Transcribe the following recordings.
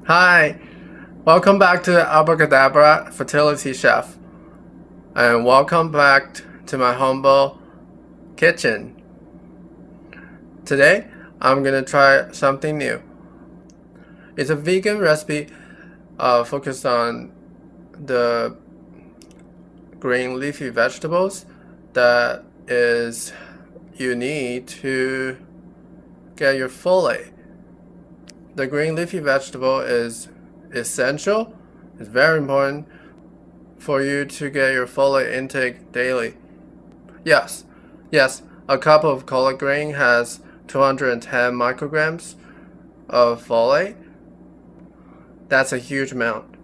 Hi, welcome back to Abracadabra Fertility Chef, and welcome back to my humble kitchen. Today, I'm gonna try something new. It's a vegan recipe focused on the green leafy vegetables that is you need to get your folate. The green leafy vegetable is essential, it's very important for you to get your folate intake daily. Yes, a cup of collard green has 210 micrograms of folate. That's a huge amount.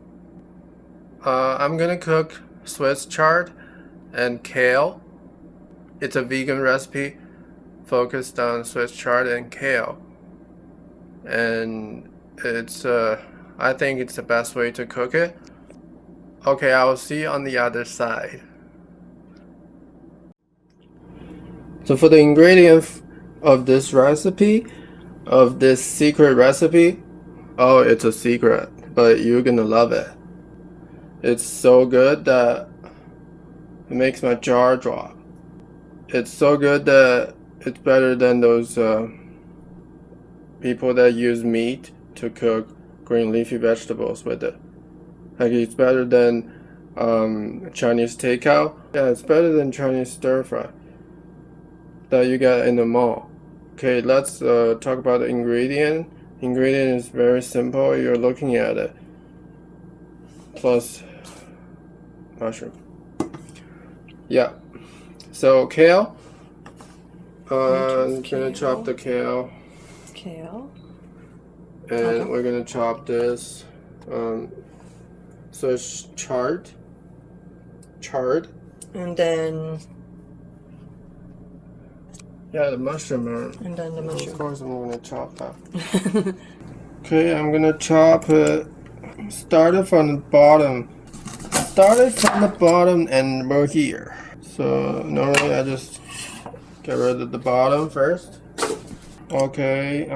I'm gonna cook Swiss chard and kale. It's a vegan recipe focused on Swiss chard and kale. And I think it's the best way to cook it. Okay, I will see you on the other side. So for the ingredient of this recipe, of this secret recipe, oh, it's a secret, but you're gonna love it. It's so good that it makes my jaw drop. It's so good that it's better than those people that use meat to cook green leafy vegetables with it. Like it's better than Chinese takeout. Yeah, it's better than Chinese stir fry that you get in the mall. Okay, let's talk about the ingredient. Ingredient is very simple. You're looking at it. Plus mushroom. Yeah. So kale. I'm gonna chop the kale. Kale. And okay, we're gonna chop this. So it's chard. And then. Yeah, the mushroom. And then the mushroom. Of course, I'm gonna chop that. Okay, I'm gonna chop it. Started from the bottom. And we're here. So normally I just get rid of the bottom first. Okay,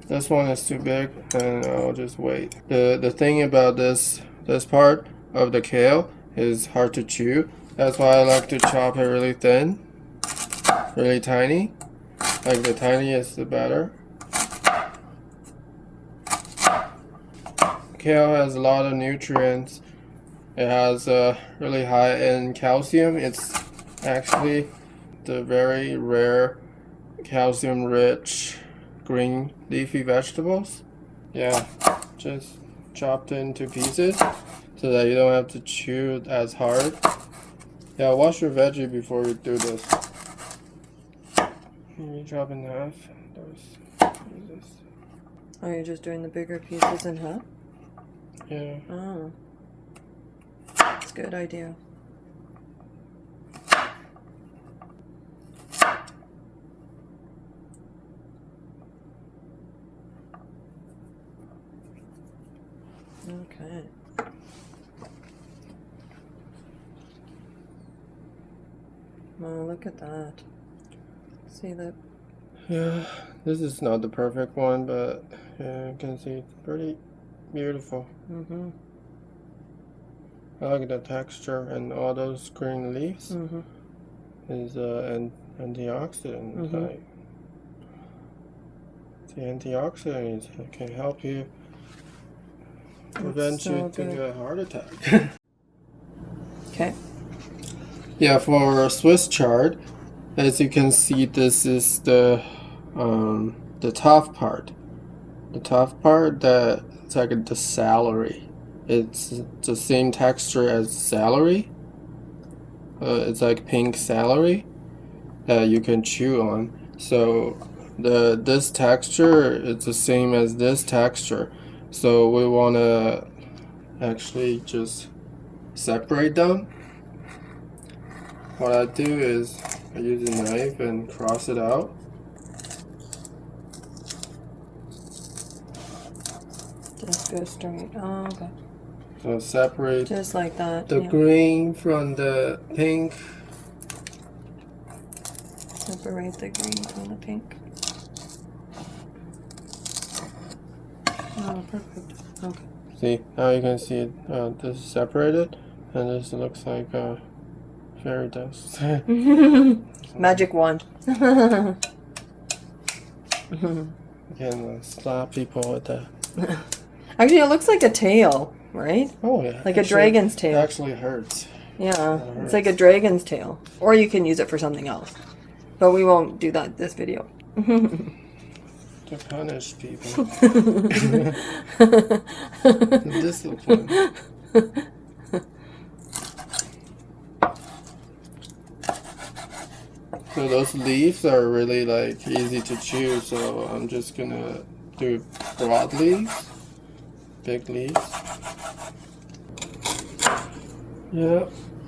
this one is too big and I'll just wait. The thing about this part of the kale is hard to chew. That's why I like to chop it really thin, really tiny. Like the tiniest the better. Kale has a lot of nutrients. It has really high in calcium. It's actually the very rare calcium-rich green leafy vegetables. Yeah, just chopped into pieces so that you don't have to chew it as hard. Yeah, wash your veggie before you do this. You chop in half those pieces. Oh, you're just doing the bigger pieces in half? Yeah. Oh. That's a good idea. Okay. Well, look at that. See that? Yeah, this is not the perfect one, but yeah, you can see it's pretty beautiful. Mm-hmm. I like the texture, and all those green leaves is an antioxidant. Mm-hmm. Like, the antioxidants can help you prevent you to get a heart attack. Okay. Yeah, for Swiss chard, as you can see, this is the tough part. The tough part that's like the celery. It's the same texture as celery. It's like pink celery that you can chew on. So this texture is the same as this texture. So we want to actually just separate them. What I do is I use a knife and cross it out. Just go straight. Oh, okay. So separate just like that. The green from the pink. Separate the green from the pink. Oh, perfect. Okay. See, now you can see this is separated, and this looks like fairy dust. Magic wand. You can slap people with that. Actually, it looks like a tail, right? Oh yeah. Like a dragon's tail. It actually hurts. Yeah, it's like a dragon's tail. Or you can use it for something else. But we won't do that this video. To punish people. Discipline. So those leaves are really like easy to chew, so I'm just gonna do broad leaves, big leaves. Yeah,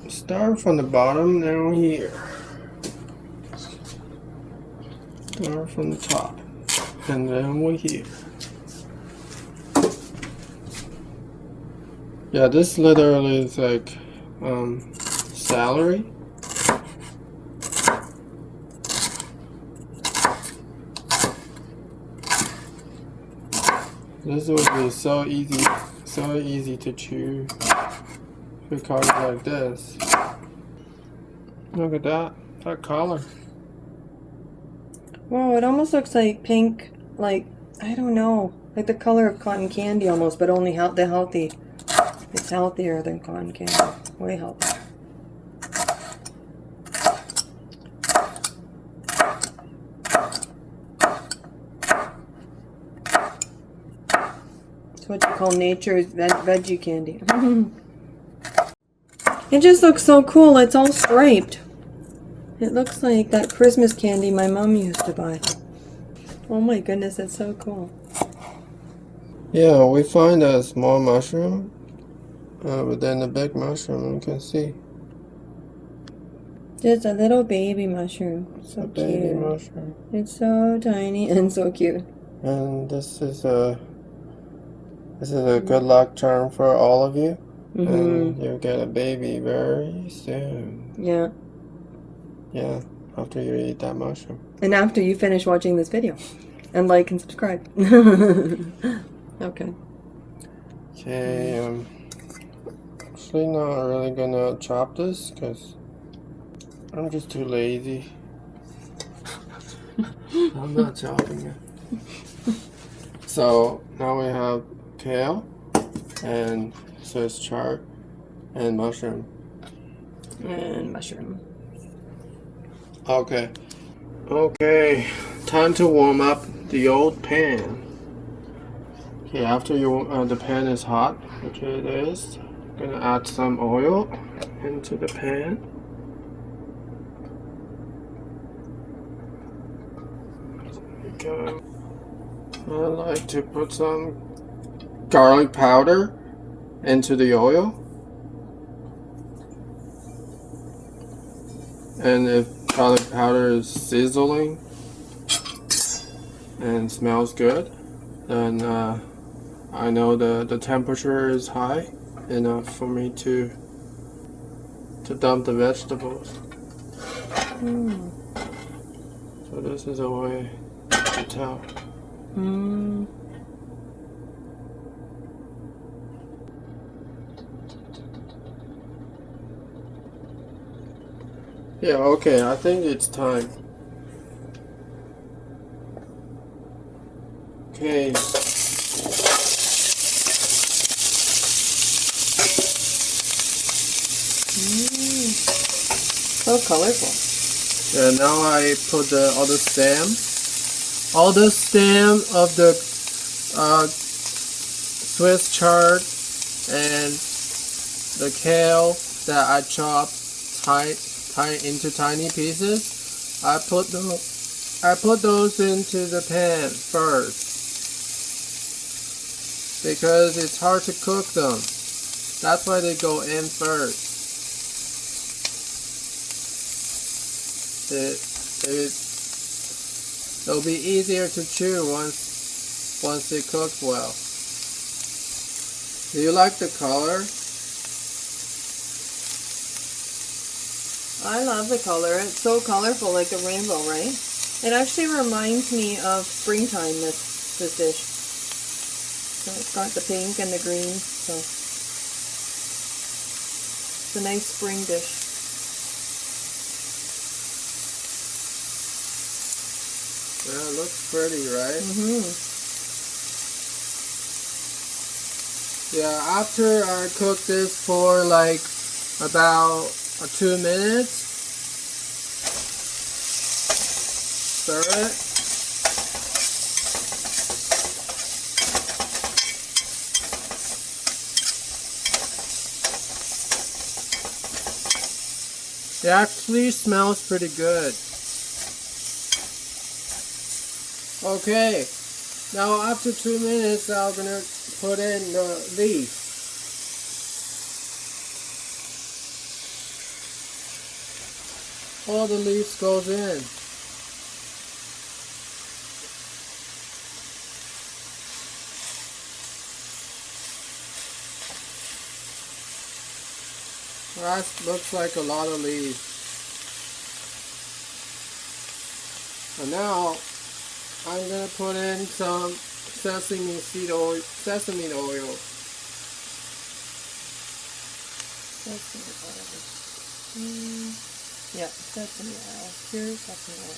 start from the bottom down here. Start from the top, and then we're here. Yeah, this literally is like celery. This would be so easy to chew if you cut it like this. Look at that color. Whoa, it almost looks like pink, like, I don't know, like the color of cotton candy almost, but only the healthy. It's healthier than cotton candy. Way healthier. It's what you call nature's veggie candy. It just looks so cool. It's all striped. It looks like that Christmas candy my mom used to buy. Oh my goodness, it's so cool. Yeah, we find a small mushroom within the big mushroom. You can see. Just a little baby mushroom. So a baby cute. mushroom. It's so tiny and so cute. And this is a good luck charm for all of you. And you'll get a baby very soon. Yeah. Yeah, after you eat that mushroom. And after you finish watching this video. And like and subscribe. Okay. Okay, actually not really gonna chop this because I'm just too lazy. I'm not chopping it. So now we have kale and Swiss chard and mushroom. And mushroom. Okay. Okay, time to warm up the old pan. Okay, after the pan is hot, which it is, I'm gonna add some oil into the pan. Okay. I like to put some garlic powder into the oil. And if garlic powder is sizzling and smells good, then I know the temperature is high enough for me to dump the vegetables. So this is a way to tell. Yeah, okay, I think it's time. Okay. So colorful. Yeah, now I put all the stem of the Swiss chard and the kale that I chopped into tiny pieces. I put those into the pan first because it's hard to cook them. That's why they go in first. It'll be easier to chew once it cooks well. Do you like the color? I love the color. It's so colorful, like a rainbow, right? It actually reminds me of springtime, this dish. So it's got the pink and the green. So it's a nice spring dish. Yeah, it looks pretty, right? Yeah, after I cook this for like about 2 minutes, stir it. It actually smells pretty good. Okay, now after 2 minutes, I'm gonna put in the leaf. All the leaves goes in. That looks like a lot of leaves. And now I'm gonna put in some sesame oil. Sesame oil. Yeah, sesame oil. Pure sesame oil.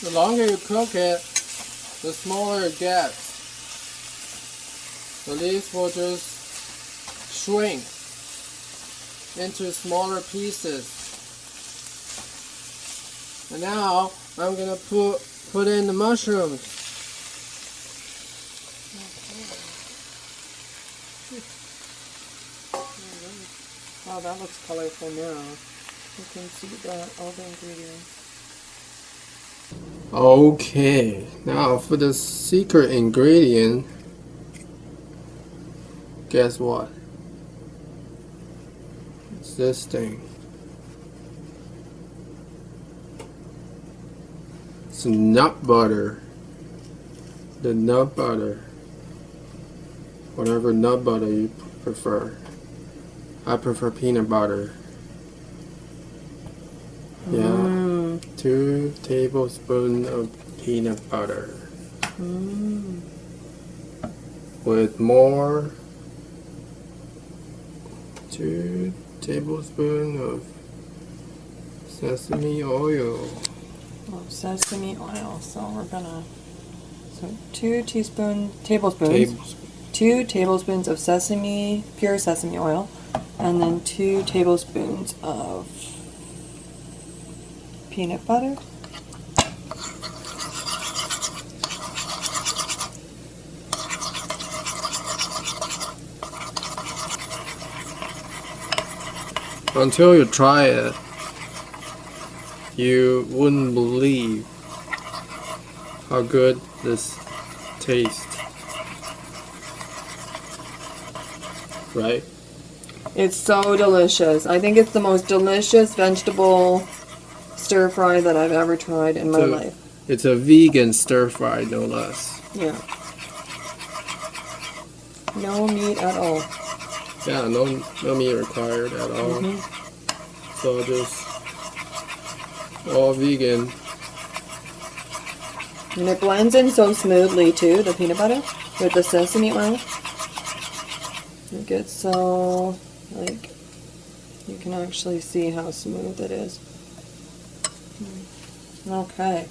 The longer you cook it, the smaller it gets. The leaves will just shrink into smaller pieces. And now I'm gonna put in the mushrooms. Wow, that looks colorful now. You can see all the ingredients. Okay, now for the secret ingredient, guess what? It's this thing. It's nut butter. The nut butter. Whatever nut butter you prefer. I prefer peanut butter. Yeah. 2 tablespoons of peanut butter. With more 2 tablespoons of sesame oil. Sesame oil. So we're gonna 2 tablespoons. 2 tablespoons of pure sesame oil, and then 2 tablespoons of peanut butter. Until you try it, you wouldn't believe how good this tastes. Right? It's so delicious. I think it's the most delicious vegetable stir fry that I've ever tried in my life. It's a vegan stir fry, no less. Yeah. No meat at all. Yeah, no meat required at all. So just all vegan. And it blends in so smoothly too, the peanut butter with the sesame oil. It gets so, like, you can actually see how smooth it is. Okay.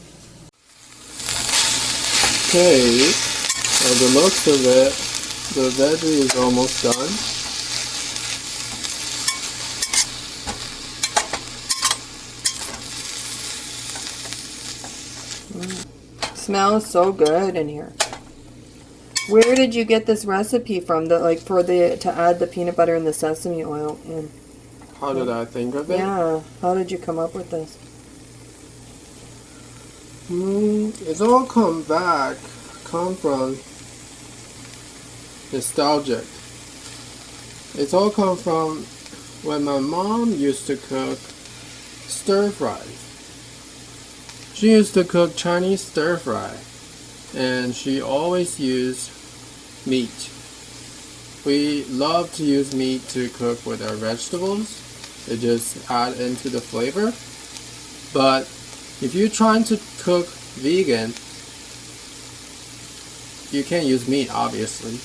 Okay, by the looks of it, the veggie is almost done. Smells so good in here. Where did you get this recipe from? To add the peanut butter and the sesame oil in? How did I think of it? Yeah. How did you come up with this? It's all come from nostalgic. It's all come from when my mom used to cook stir fries. She used to cook Chinese stir fry, and she always used meat. we love to use meat to cook with our vegetables. It just add into the flavor. But if you're trying to cook vegan, you can't use meat, obviously.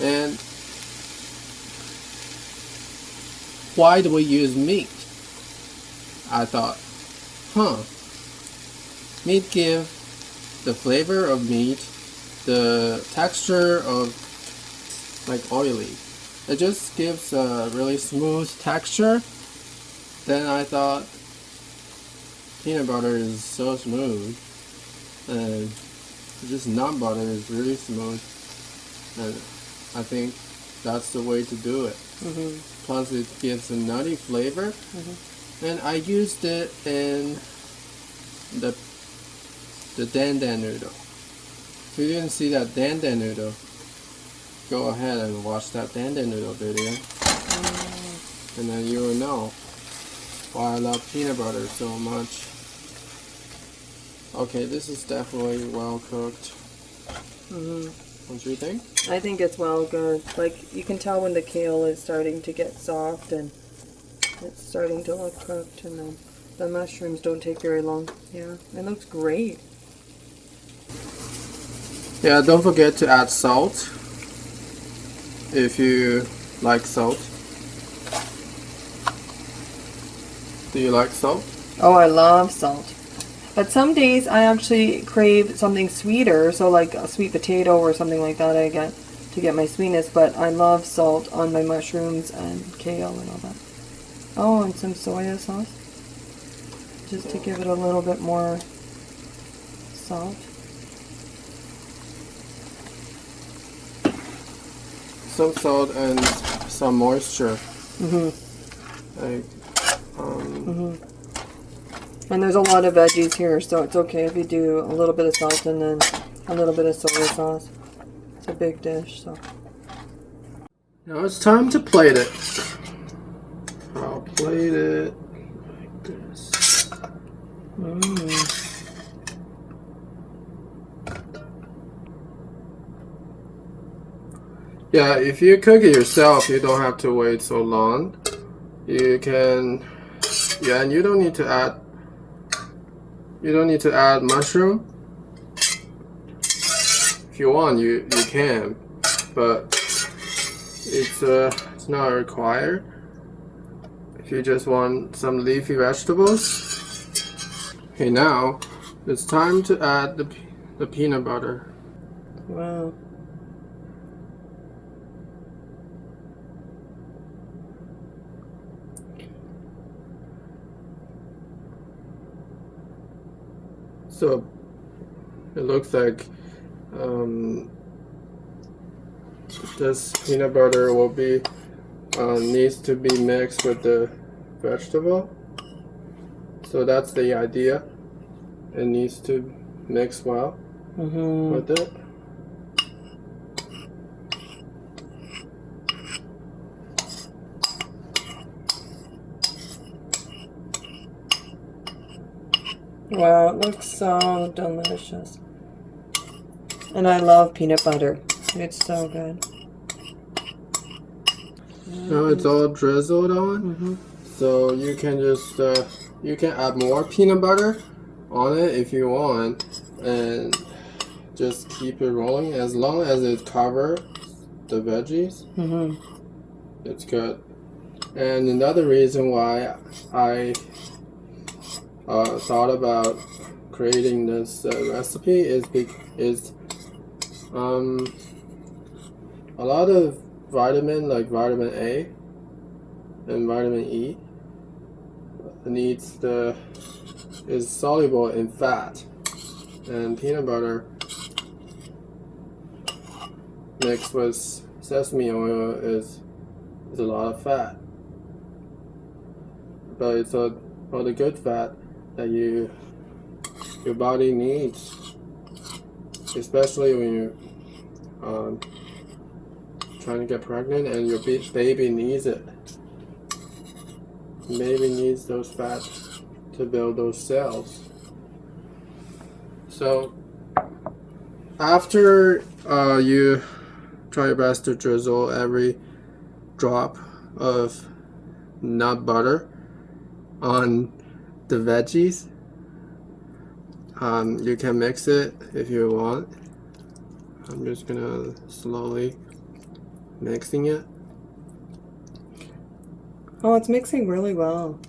And why do we use meat? I thought, meat gives the flavor of meat, the texture of like oily. It just gives a really smooth texture. Then I thought peanut butter is so smooth, and just nut butter is really smooth, and I think that's the way to do it. Plus it gives a nutty flavor. And I used it in the dan dan noodle. If you didn't see that dan dan noodle, go ahead and watch that dan dan noodle video, and then you will know why I love peanut butter so much. Okay, this is definitely well cooked. What do you think? I think it's well good. Like, you can tell when the kale is starting to get soft and it's starting to look cooked, and then the mushrooms don't take very long. Yeah, it looks great. Yeah, don't forget to add salt if you like salt. Do you like salt? Oh, I love salt. But some days I actually crave something sweeter, so like a sweet potato or something like that I get to get my sweetness, but I love salt on my mushrooms and kale and all that. Oh, and some soya sauce, just to give it a little bit more salt. Some salt and some moisture. Like, And there's a lot of veggies here, so it's okay if you do a little bit of salt and then a little bit of soy sauce. It's a big dish, so. now it's time to plate it. I'll plate it like this. Yeah, if you cook it yourself, you don't have to wait so long. You can, yeah, and you don't need to add mushroom. If you want, you can, but it's not required. If you just want some leafy vegetables. Okay, now it's time to add the peanut butter. Wow. So it looks like this peanut butter will be needs to be mixed with the vegetable. So that's the idea. It needs to mix well with it. Wow, it looks so delicious. And I love peanut butter. It's so good. Now it's all drizzled on. So you can just you can add more peanut butter on it if you want, and just keep it rolling as long as it covers the veggies. It's good. And another reason why I thought about creating this recipe is a lot of vitamin, like vitamin A and vitamin E, is soluble in fat, and peanut butter mixed with sesame oil is a lot of fat, but it's all the good fat that your body needs, especially when you're trying to get pregnant and your baby needs it. Baby needs those fats to build those cells. So after you try your best to drizzle every drop of nut butter on the veggies. You can mix it if you want. I'm just gonna slowly mixing it. Oh, it's mixing really well.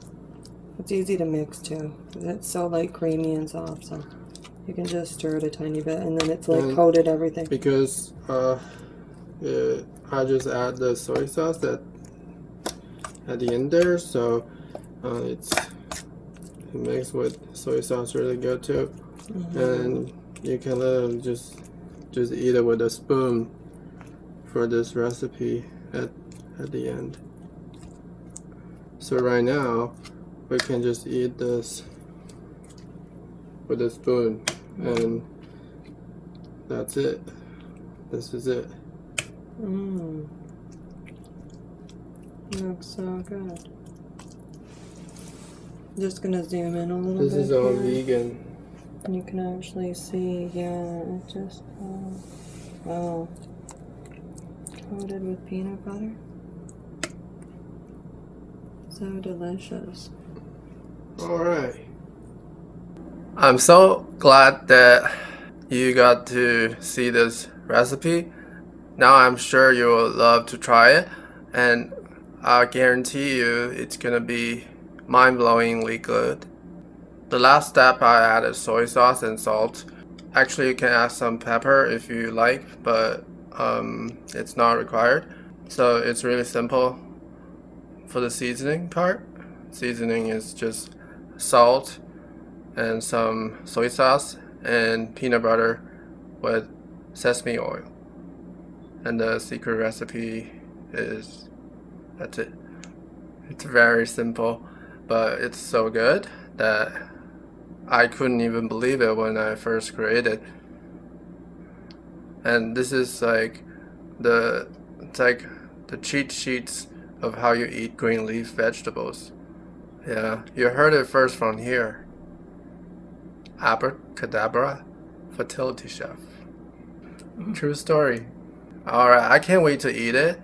It's easy to mix too, because it's so like creamy and soft, so you can just stir it a tiny bit and then it's like coated everything. Because I just add the soy sauce at the end there, so it makes with soy sauce really good too. And you can literally just eat it with a spoon for this recipe at the end. So right now we can just eat this with a spoon, and that's it. This is it. Looks so good. Just gonna zoom in a little bit. This is all here. vegan. And you can actually see, yeah, it just, wow, coated with peanut butter. So delicious. Alright. I'm so glad that you got to see this recipe. Now I'm sure you will love to try it, and I guarantee you it's gonna be mind-blowingly good. The last step, I added soy sauce and salt. Actually, you can add some pepper if you like, but it's not required. So it's really simple. For the seasoning part, seasoning is just salt and some soy sauce and peanut butter with sesame oil. And the secret recipe is, that's it. It's very simple, but it's so good that I couldn't even believe it when I first created. And this is like it's like the cheat sheets of how you eat green leaf vegetables. Yeah, you heard it first from here. Abracadabra, fertility chef. True story. Alright, I can't wait to eat it.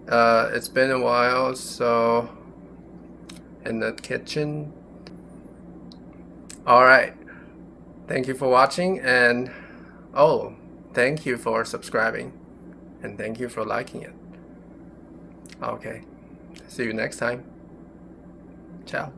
It's been a while, so in the kitchen. Alright, thank you for watching, and oh, thank you for subscribing, and thank you for liking it. Okay, see you next time. Ciao.